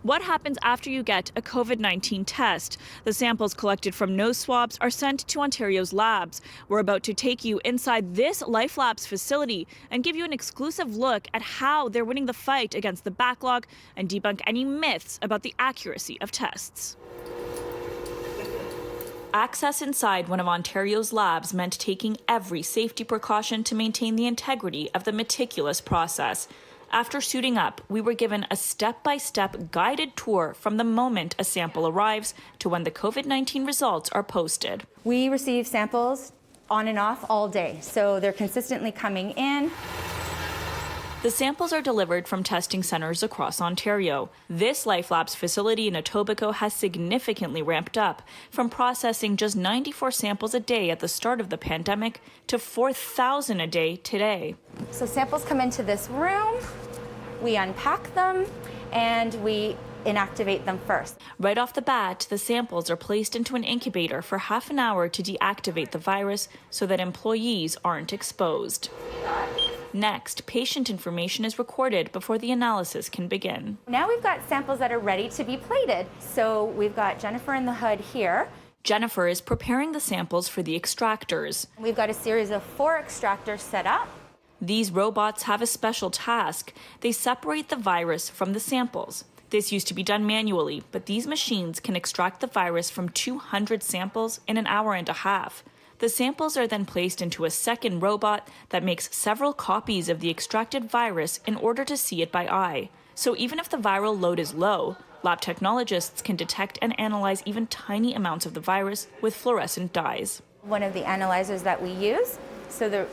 What happens after you get a COVID-19 test? The samples collected from nose swabs are sent to Ontario's labs. We're about to take you inside this Life Labs facility and give you an exclusive look at how they're winning the fight against the backlog and debunk any myths about the accuracy of tests. Access inside one of Ontario's labs meant taking every safety precaution to maintain the integrity of the meticulous process. After suiting up, we were given a step-by-step guided tour from the moment a sample arrives to when the COVID-19 results are posted. We receive samples on and off all day, so they're consistently coming in. The samples are delivered from testing centres across Ontario. This Life Labs facility in Etobicoke has significantly ramped up, from processing just 94 samples a day at the start of the pandemic to 4,000 a day today. So samples come into this room, we unpack them, and we inactivate them first. Right off the bat, the samples are placed into an incubator for half an hour to deactivate the virus so that employees aren't exposed. Next, patient information is recorded before the analysis can begin. Now we've got samples that are ready to be plated. So we've got Jennifer in the hood here. Jennifer is preparing the samples for the extractors. We've got a series of 4 extractors set up. These robots have a special task. They separate the virus from the samples. This used to be done manually, but these machines can extract the virus from 200 samples in an hour and a half. The samples are then placed into a second robot that makes several copies of the extracted virus in order to see it by eye. So even if the viral load is low, lab technologists can detect and analyze even tiny amounts of the virus with fluorescent dyes. One of the analyzers that we use, so the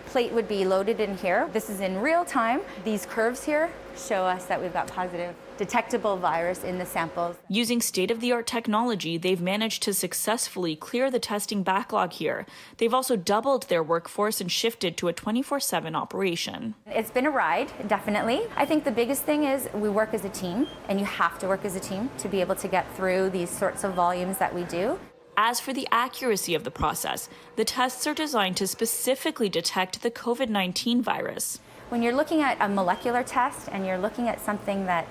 plate would be loaded in here. This is in real time. These curves here show us that we've got positive detectable virus in the samples. Using state-of-the-art technology, they've managed to successfully clear the testing backlog here. They've also doubled their workforce and shifted to a 24/7 operation. It's been a ride, definitely. I think the biggest thing is we work as a team, and you have to work as a team to be able to get through these sorts of volumes that we do. As for the accuracy of the process, the tests are designed to specifically detect the COVID-19 virus. When you're looking at a molecular test and you're looking at something that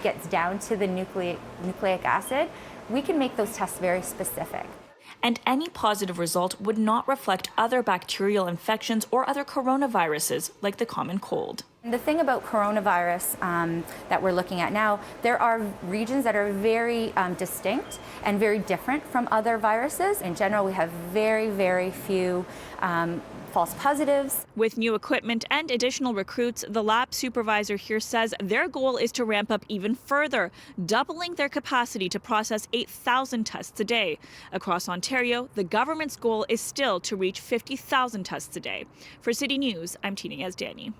gets down to the nucleic acid, we can make those tests very specific. And any positive result would not reflect other bacterial infections or other coronaviruses like the common cold. The thing about coronavirus that we're looking at now, there are regions that are very distinct and very different from other viruses. In general, we have very, very few false positives. With new equipment and additional recruits, the lab supervisor here says their goal is to ramp up even further, doubling their capacity to process 8,000 tests a day. Across Ontario, the government's goal is still to reach 50,000 tests a day. For City News, I'm Yazdani.